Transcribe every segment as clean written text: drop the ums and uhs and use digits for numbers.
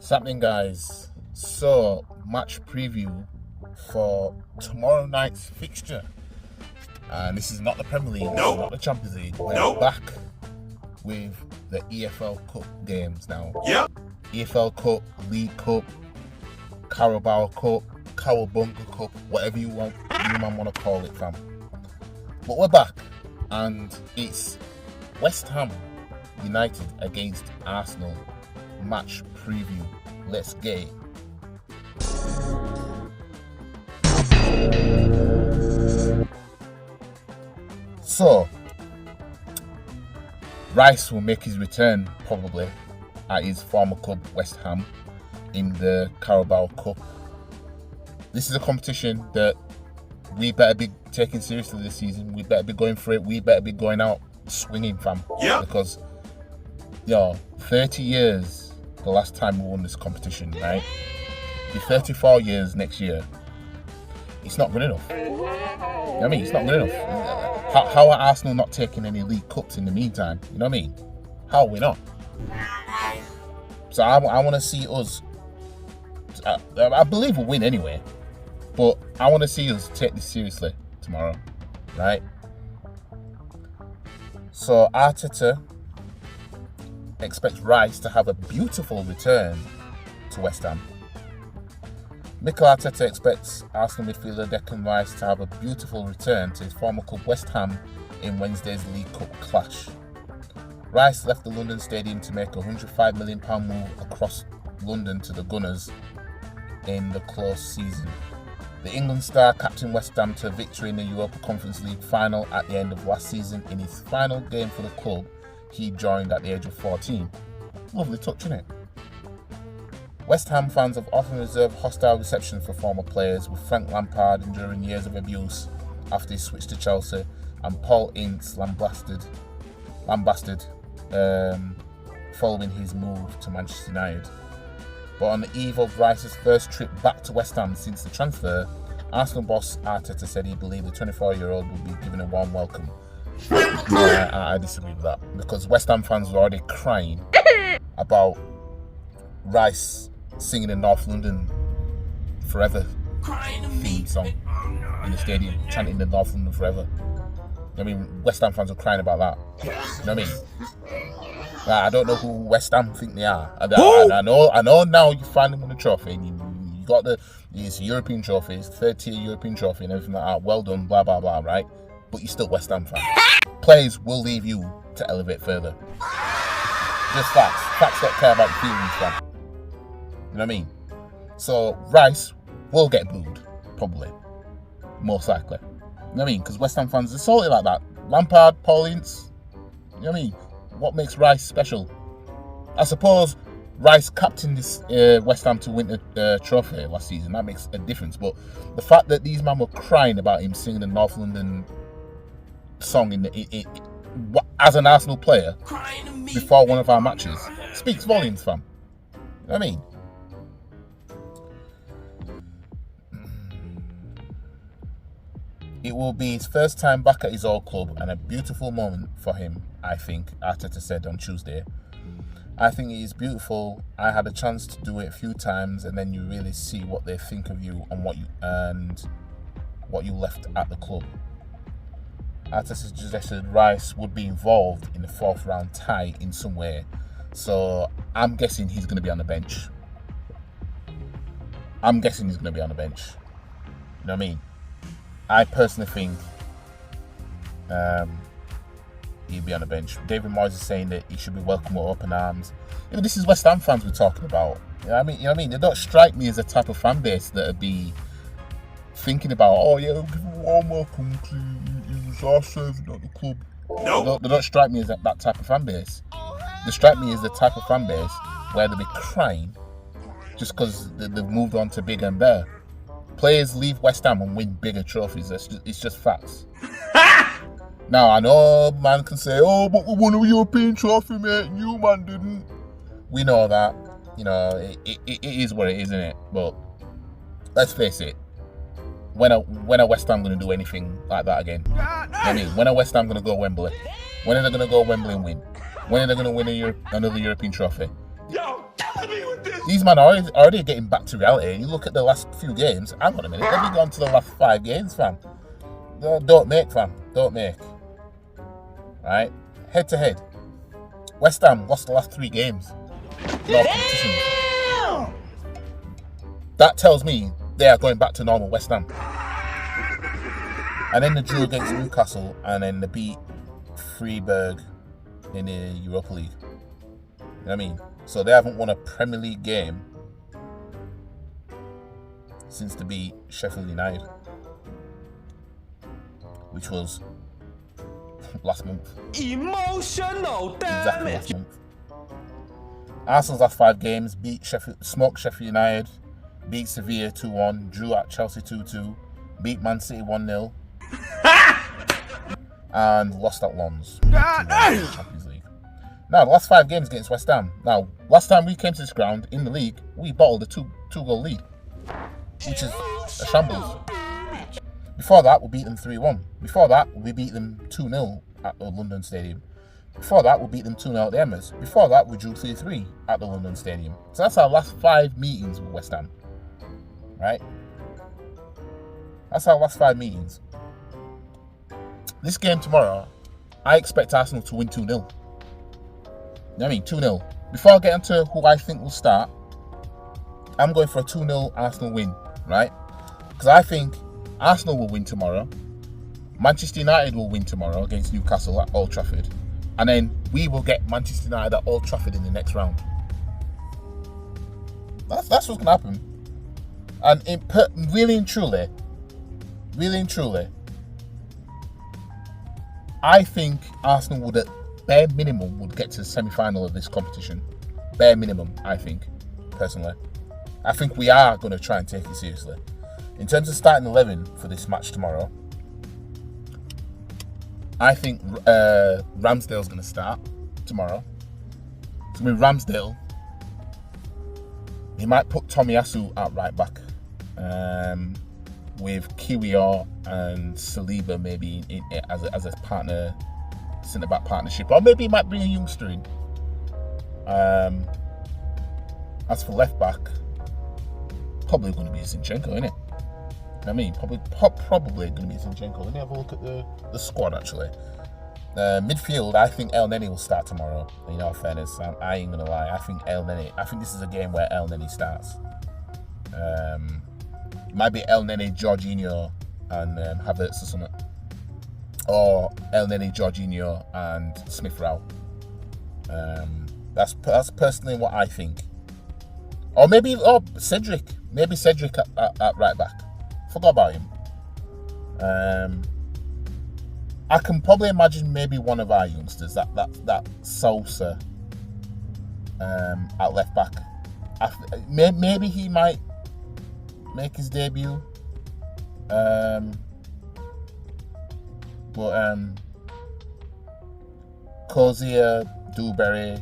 What's happening, guys? So, match preview for tomorrow night's fixture. And this is not the Premier League, Nope. not the Champions League. We're Nope. back with the EFL Cup games now. Yep. EFL Cup, League Cup, Carabao Cup, Cowabunga Cup, whatever you want, you man want to call it, fam. But we're back, and it's West Ham United against Arsenal match preview. Let's get it. So, Rice will make his return probably at his former club West Ham in the Carabao Cup. This is a competition that we better be taking seriously this season. We better be going for it. We better be going out swinging, fam. Yeah. Because, 30 years the last time we won this competition, right? Be 34 years next year. It's not good enough. You know what I mean? It's not good enough. How are Arsenal not taking any League Cups in the meantime? You know what I mean? How are we not? So I want to see us. I believe we'll win anyway, but I want to see us take this seriously tomorrow, right? So Arteta expects Rice to have a beautiful return to West Ham. Mikel Arteta expects Arsenal midfielder Declan Rice to have a beautiful return to his former club West Ham in Wednesday's League Cup clash. Rice left the London Stadium to make a £105 million move across London to the Gunners in the close season. The England star captained West Ham to a victory in the Europa Conference League final at the end of last season. In his final game for the club, he joined at the age of 14. Lovely touch, innit? West Ham fans have often reserved hostile reception for former players, with Frank Lampard enduring years of abuse after he switched to Chelsea, and Paul Ince lambasted following his move to Manchester United. But on the eve of Rice's first trip back to West Ham since the transfer, Arsenal boss Arteta said he believed the 24-year-old would be given a warm welcome. I disagree with that, because West Ham fans were already crying about Rice singing the North London Forever theme song in the stadium, chanting the North London Forever. I mean, West Ham fans are crying about that. You know what I mean? I don't know who West Ham think they are. I know now you finally won the trophy, and you got it's a European trophy, it's third tier European trophy and everything like that. Well done, blah blah blah, right? But you're still West Ham fan. Players will leave you to elevate further. Just facts. Facts don't care about your feelings, fam. You know what I mean? So Rice will get booed, probably, most likely. You know what I mean? Because West Ham fans are salty like that. Lampard, Paul Ince. You know what I mean? What makes Rice special? I suppose Rice captained this West Ham to win the trophy last season. That makes a difference. But the fact that these men were crying about him singing the North London song as an Arsenal player before one of our matches speaks volumes, fam. You know what I mean? It will be his first time back at his old club and a beautiful moment for him, I think, Arteta said on Tuesday. I think it is beautiful. I had a chance to do it a few times, and then you really see what they think of you and what you left at the club. Arteta suggested Rice would be involved in the fourth round tie in some way, so I'm guessing he's going to be on the bench. You know what I mean? I personally think he'll be on the bench. David Moyes is saying that he should be welcomed with open arms. This is West Ham fans we're talking about. You know what I mean? They don't strike me as a type of fan base that would be thinking about, we'll give him a warm welcome because he was our servant at the club. Nope. They don't strike me as that type of fan base. They strike me as the type of fan base where they'll be crying just because they've moved on to bigger and better. Players leave West Ham and win bigger trophies. It's just facts. Now, I know man can say, but we won a European trophy, mate, and you man didn't. We know that. It is what it is, isn't it? But let's face it. When are West Ham going to do anything like that again? You know what I mean? When are West Ham going to go Wembley? When are they going to go Wembley and win? When are they going to win another European trophy? These men are already getting back to reality. You look at the last few games. Hang on a minute. Let me go on to the last 5 games, fam. Don't make, fam. Don't make. Right? Head to head. West Ham lost the last 3 games. That tells me they are going back to normal West Ham. And then the drew against Newcastle, and then the beat Freiburg in the Europa League. You know what I mean? So they haven't won a Premier League game since they beat Sheffield United, which was last month. Emotional damage. Exactly last month. Arsenal's last 5 games: smoked Sheffield United, beat Sevilla 2-1, drew at Chelsea 2-2, beat Man City 1-0, and lost at Lens. Champions League. Now, the last 5 games against West Ham. Now, last time we came to this ground in the league, we bottled a two-goal lead, which is a shambles. Before that, we beat them 3-1. Before that, we beat them 2-0 at the London Stadium. Before that, we beat them 2-0 at the Emirates. Before that, we drew 3-3 at the London Stadium. So that's our last 5 meetings with West Ham. Right? That's our last 5 meetings. This game tomorrow, I expect Arsenal to win 2-0. You know what I mean? 2-0. Before I get into who I think will start, I'm going for a 2-0 Arsenal win, right? Because I think Arsenal will win tomorrow. Manchester United will win tomorrow against Newcastle at Old Trafford. And then we will get Manchester United at Old Trafford in the next round. That's what's going to happen. And really and truly, I think Arsenal would, at bare minimum, would get to the semi-final of this competition. Bare minimum, I think, personally. I think we are going to try and take it seriously. In terms of starting 11 for this match tomorrow, I think Ramsdale's going to start tomorrow. It's going to be Ramsdale. He might put Tomiyasu at right back, with Kiwior and Saliba maybe as a partner, centre back partnership, or maybe he might bring a youngster in. As for left back, probably going to be Zinchenko, isn't it? I mean, probably going to be Zinchenko. Let me have a look at the squad, actually. Midfield, I think El Neni will start tomorrow. In all fairness, I ain't going to lie. I think this is a game where El Neni starts. It might be El Neni, Jorginho, and Havertz or something. Or El Neni, Jorginho, and Smith-Rowe. That's personally what I think. Or maybe Cedric. Maybe Cedric at right back. Forgot about him. I can probably imagine maybe one of our youngsters, that Sosa, at left back. Maybe he might make his debut. But Cozier, Dewberry,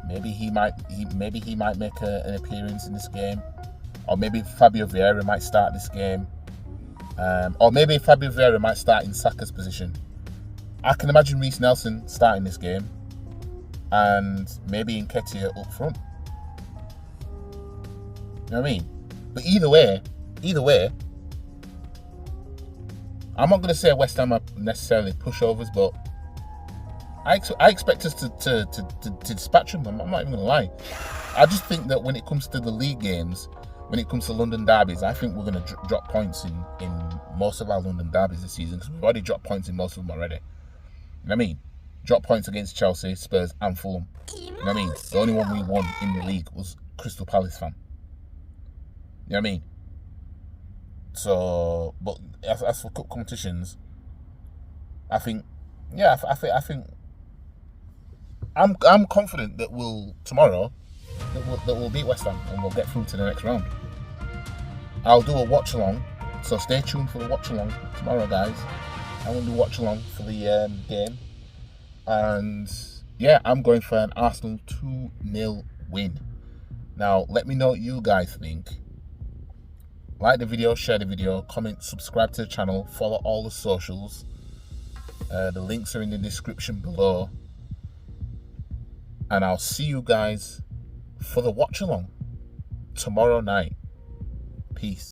maybe he might make an appearance in this game. Or maybe Fabio Vieira might start this game. Or maybe Fabio Vieira might start in Saka's position. I can imagine Reece Nelson starting this game. And maybe Nketiah up front. You know what I mean? But either way, I'm not going to say West Ham are necessarily pushovers, but I expect us to dispatch them. I'm not even going to lie. I just think that when it comes to the league games, when it comes to London derbies, I think we're going to drop points in most of our London derbies this season, because we've already dropped points in most of them already. You know what I mean? Drop points against Chelsea, Spurs and Fulham. You know what I mean? The only one we won in the league was Crystal Palace, fam. You know what I mean? So, but as for cup competitions, I think I'm confident that tomorrow we'll beat West Ham and we'll get through to the next round. I'll do a watch along, so stay tuned for the watch along tomorrow, guys. I will do watch along for the game, and yeah, I'm going for an Arsenal 2-0 win. Now, let me know what you guys think. Like the video, share the video, comment, subscribe to the channel, follow all the socials. The links are in the description below. And I'll see you guys for the watch along tomorrow night. Peace.